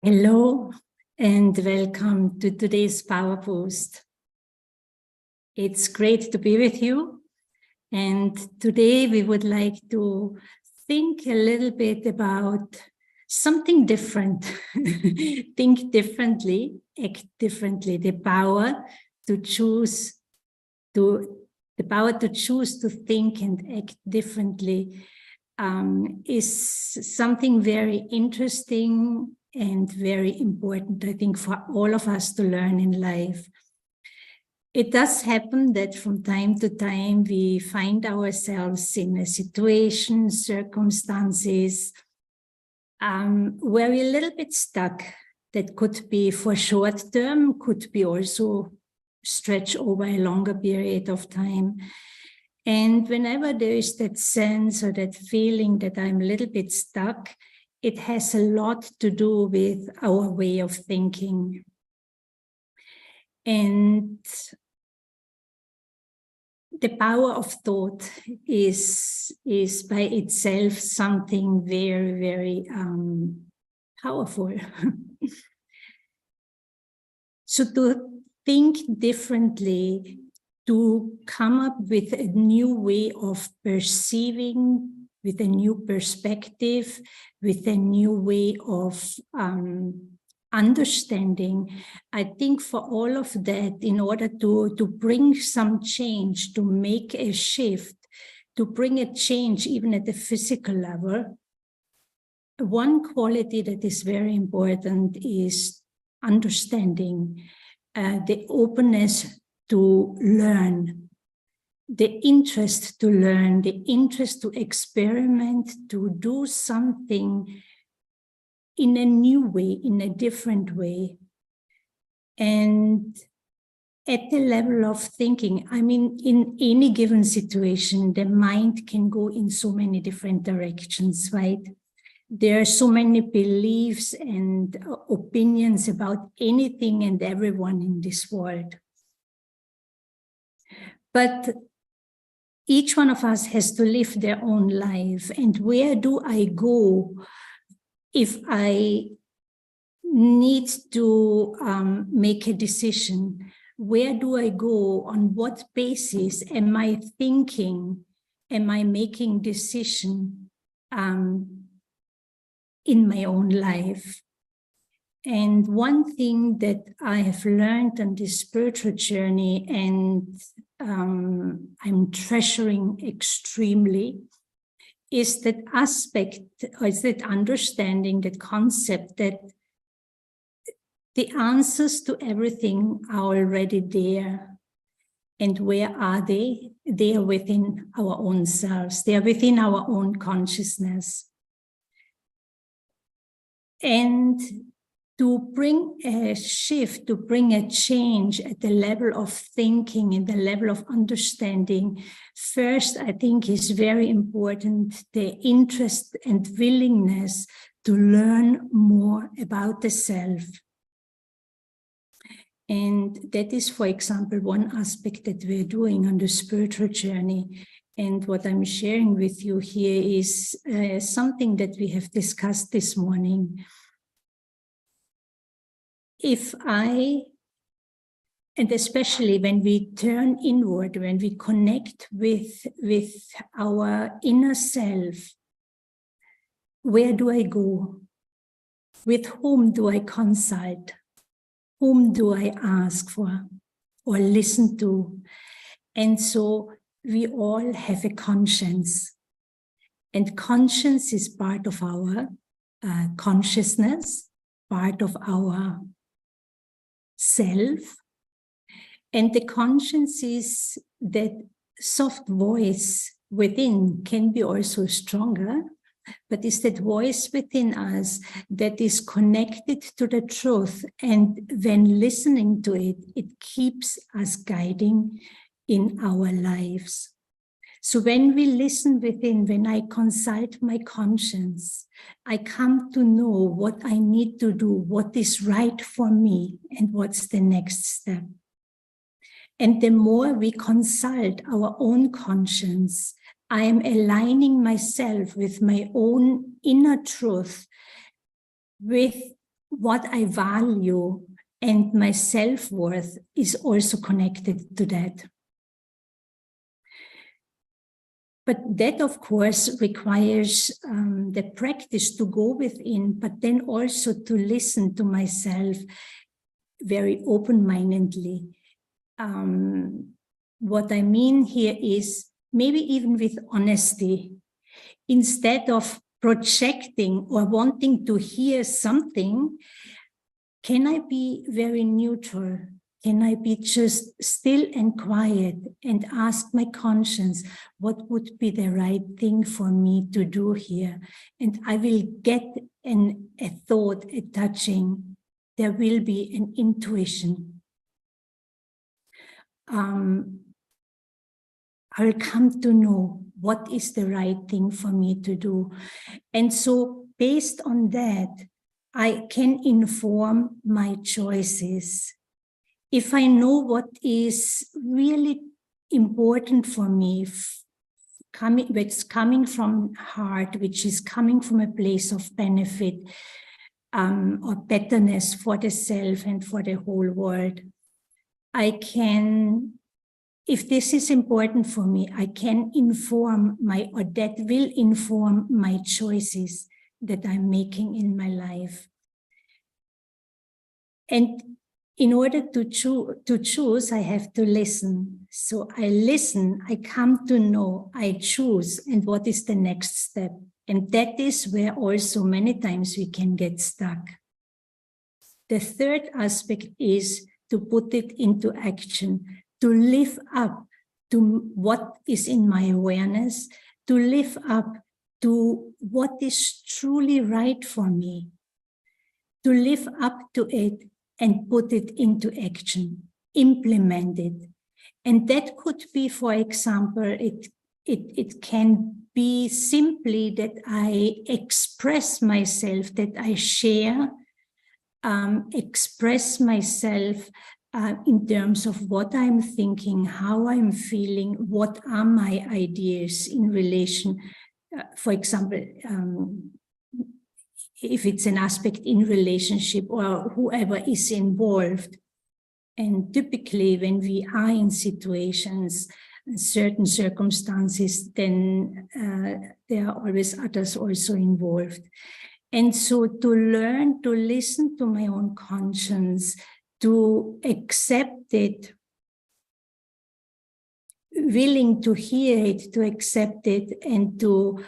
Hello and welcome to today's Power Boost. It's great to be with you. And today we would like to think a little bit about something different. Think differently, act differently. The power to choose to think and act differently is something very interesting and very important, I think, for all of us to learn in life. It does happen that from time to time we find ourselves in a situation, circumstances where we're a little bit stuck. That could be for short term, could be also stretch over a longer period of time. And whenever there is that sense or that feeling that I'm a little bit stuck, it has a lot to do with our way of thinking. And the power of thought is by itself something very, very powerful. So to think differently, to come up with a new way of perceiving, with a new perspective, with a new way of understanding. I think for all of that, in order to bring some change, to make a shift, to bring a change even at the physical level, one quality that is very important is understanding, the openness to learn, the interest to learn, the interest to experiment, to do something in a new way, in a different way. And at the level of thinking, I mean, in any given situation, the mind can go in so many different directions, right? There are so many beliefs and opinions about anything and everyone in this world. But each one of us has to live their own life. And where do I go if I need to make a decision? Where do I go? On what basis am I thinking? Am I making decision in my own life? And one thing that I have learned on this spiritual journey, and I'm treasuring extremely, is that aspect, or is that understanding, that concept that the answers to everything are already there. And where are they? They are within our own selves. They are within our own consciousness. And to bring a shift, to bring a change at the level of thinking and the level of understanding, first, I think is very important, the interest and willingness to learn more about the self. And that is, for example, one aspect that we're doing on the spiritual journey. And what I'm sharing with you here is something that we have discussed this morning. And especially when we turn inward, when we connect with our inner self, where do I go? With whom do I consult? Whom do I ask for or listen to? And so we all have a conscience. And conscience is part of our consciousness, part of our self. And the conscience is that soft voice within, can be also stronger, but it's that voice within us that is connected to the truth. And when listening to it, it keeps us guiding in our lives. So when we listen within, when I consult my conscience, I come to know what I need to do, what is right for me, and what's the next step. And the more we consult our own conscience, I am aligning myself with my own inner truth, with what I value and my self-worth is also connected to that. But that, of course, requires the practice to go within, but then also to listen to myself very open-mindedly. What I mean here is maybe even with honesty, instead of projecting or wanting to hear something, can I be very neutral? Can I be just still and quiet and ask my conscience what would be the right thing for me to do here? And I will get a thought, a touching. There will be an intuition. I'll come to know what is the right thing for me to do. And so based on that, I can inform my choices. If I know what is really important for me, which is coming from heart, which is coming from a place of benefit or betterness for the self and for the whole world, I can, if this is important for me, I can inform or that will inform my choices that I'm making in my life. And in order to choose, I have to listen. So I listen, I come to know, I choose, and what is the next step? And that is where also many times we can get stuck. The third aspect is to put it into action, to live up to what is in my awareness, to live up to what is truly right for me, to live up to it and put it into action, implement it. And that could be, for example, it can be simply that I express myself, that I share, express myself in terms of what I'm thinking, how I'm feeling, what are my ideas in relation, for example, if it's an aspect in relationship or whoever is involved. And typically when we are in situations, certain circumstances, then there are always others also involved. And so to learn to listen to my own conscience, to accept it, willing to hear it, to accept it, and to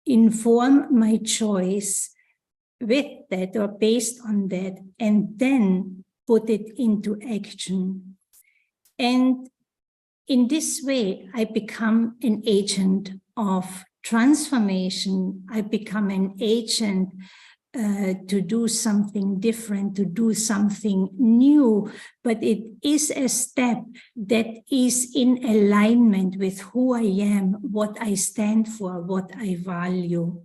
inform my choice with that or based on that, and then put it into action. And in this way, I become an agent of transformation. I become an agent to do something different, to do something new, but it is a step that is in alignment with who I am, what I stand for, what I value.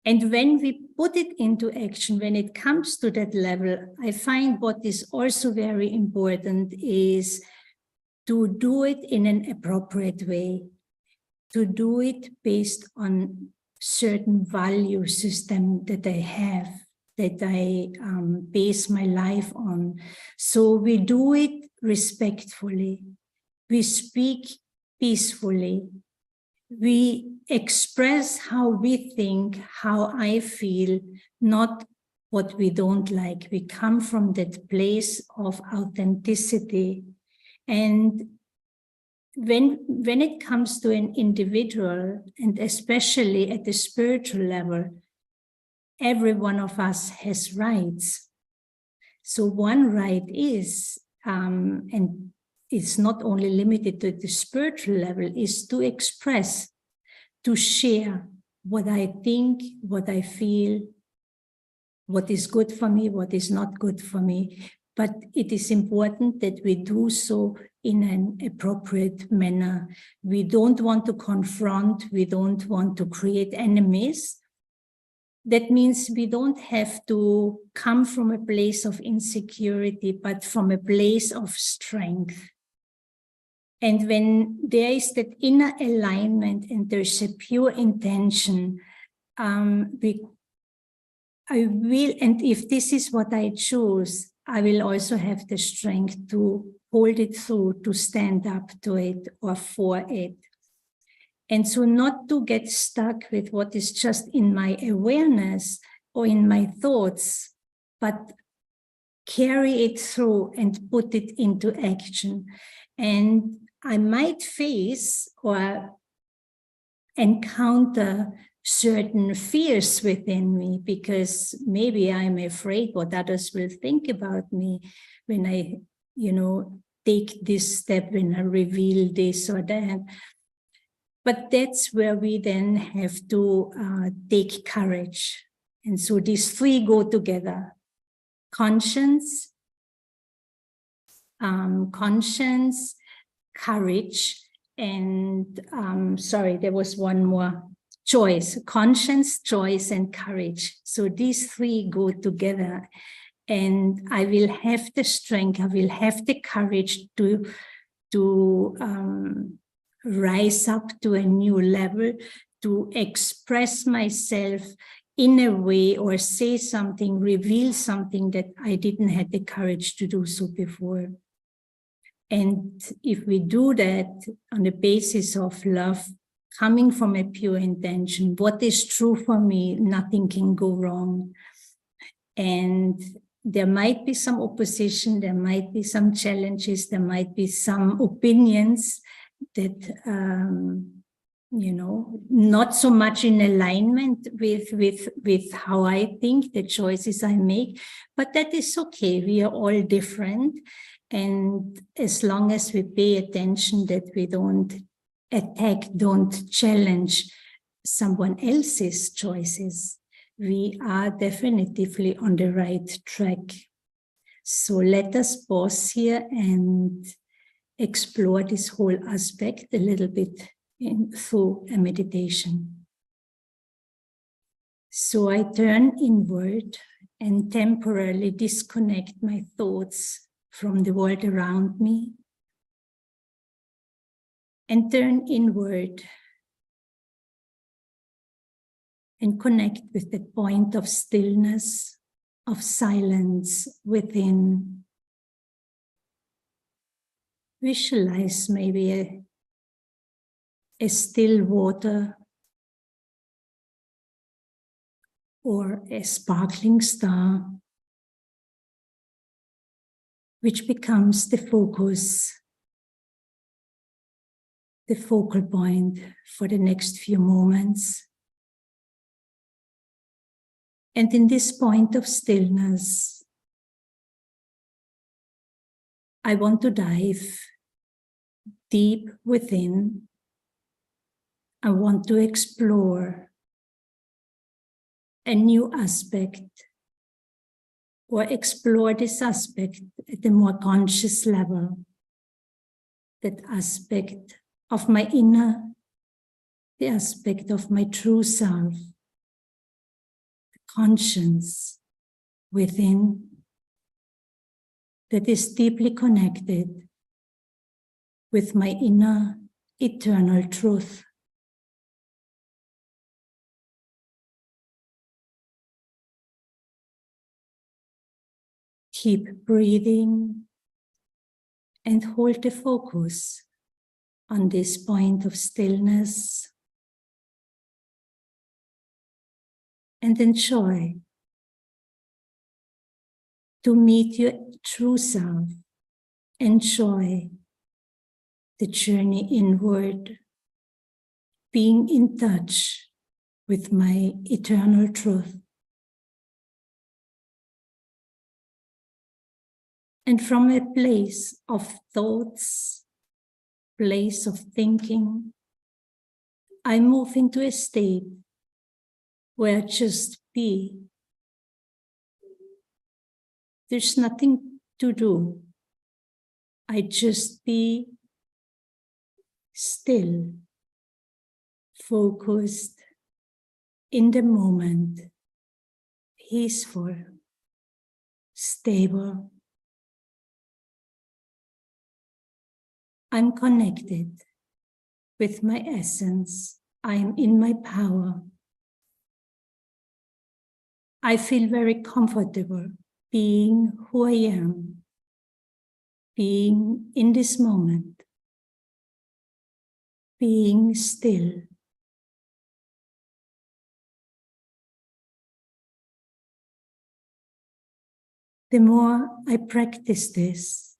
And when we put it into action, when it comes to that level, I find what is also very important is to do it in an appropriate way, to do it based on certain value system that I have, that I base my life on. So we do it respectfully, we speak peacefully, we express how we think, how I feel, not what we don't like. We come from that place of authenticity. And when it comes to an individual, and especially at the spiritual level, every one of us has rights. So one right is, and it's not only limited to the spiritual level, is to express, to share what I think, what I feel, what is good for me, what is not good for me. But it is important that we do so in an appropriate manner. We don't want to confront, we don't want to create enemies. That means we don't have to come from a place of insecurity, but from a place of strength. And when there is that inner alignment and there's a pure intention, we I will, and if this is what I choose, I will also have the strength to hold it through, to stand up to it or for it. And so not to get stuck with what is just in my awareness or in my thoughts, but carry it through and put it into action. And I might face or encounter certain fears within me, because maybe I'm afraid what others will think about me when I, take this step, when I reveal this or that. But that's where we then have to take courage. And so these three go together: conscience, courage, and sorry, there was one more: choice. Conscience, choice, and courage. So these three go together, and I will have the strength, I will have the courage to rise up to a new level, to express myself in a way or say something, reveal something that I didn't have the courage to do so before. And if we do that on the basis of love, coming from a pure intention, what is true for me, nothing can go wrong. And there might be some opposition, there might be some challenges, there might be some opinions that, not so much in alignment with how I think, the choices I make, but that is okay. We are all different. And as long as we pay attention that we don't attack, don't challenge someone else's choices, we are definitively on the right track. So let us pause here and explore this whole aspect a little bit through a meditation. So I turn inward and temporarily disconnect my thoughts from the world around me, and turn inward and connect with the point of stillness, of silence within. Visualize maybe a still water or a sparkling star, which becomes the focus, the focal point for the next few moments. And in this point of stillness, I want to dive deep within. I want to explore a new aspect, or explore this aspect at a more conscious level, that aspect of my inner, the aspect of my true self, the conscience within that is deeply connected with my inner eternal truth. Keep breathing and hold the focus on this point of stillness, and enjoy to meet your true self. Enjoy the journey inward, being in touch with my eternal truth. And from a place of thoughts, place of thinking, I move into a state where I just be. There's nothing to do. I just be still, focused, in the moment, peaceful, stable. I'm connected with my essence. I am in my power. I feel very comfortable being who I am, being in this moment, being still. The more I practice this,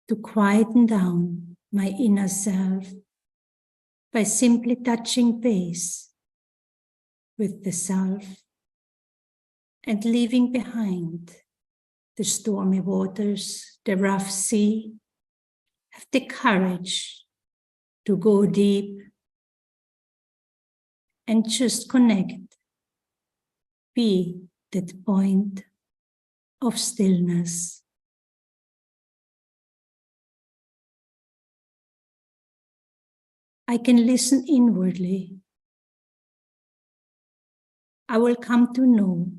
to quieten down my inner self by simply touching base with the self and leaving behind the stormy waters, the rough sea, have the courage to go deep and just connect, be that point of stillness. I can listen inwardly. I will come to know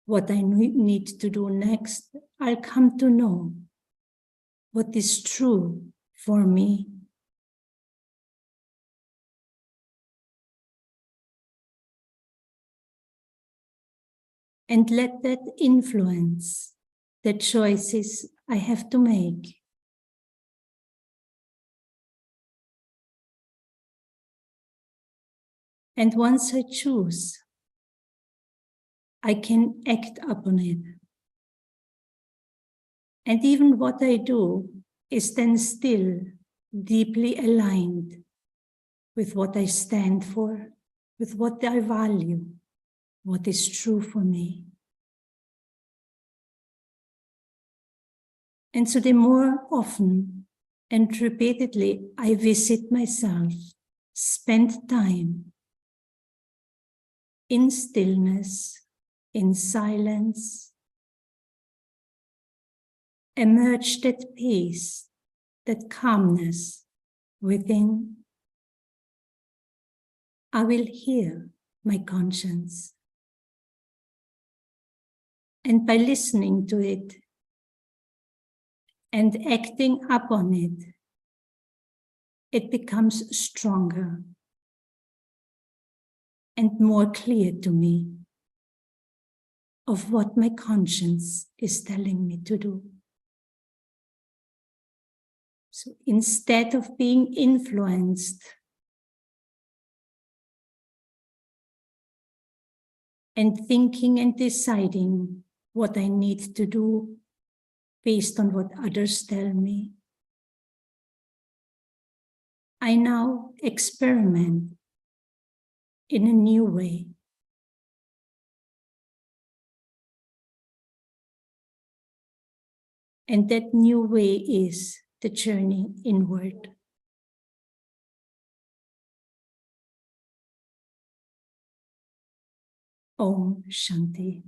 what I need to do next. I'll come to know what is true for me. And let that influence the choices I have to make. And once I choose, I can act upon it. And even what I do is then still deeply aligned with what I stand for, with what I value, what is true for me. And so the more often and repeatedly I visit myself, spend time in stillness, in silence, emerge that peace, that calmness within, I will hear my conscience. And by listening to it and acting upon it, it becomes stronger and more clear to me of what my conscience is telling me to do. So instead of being influenced and thinking and deciding what I need to do based on what others tell me, I now experiment in a new way. And that new way is the journey inward. Om Shanti.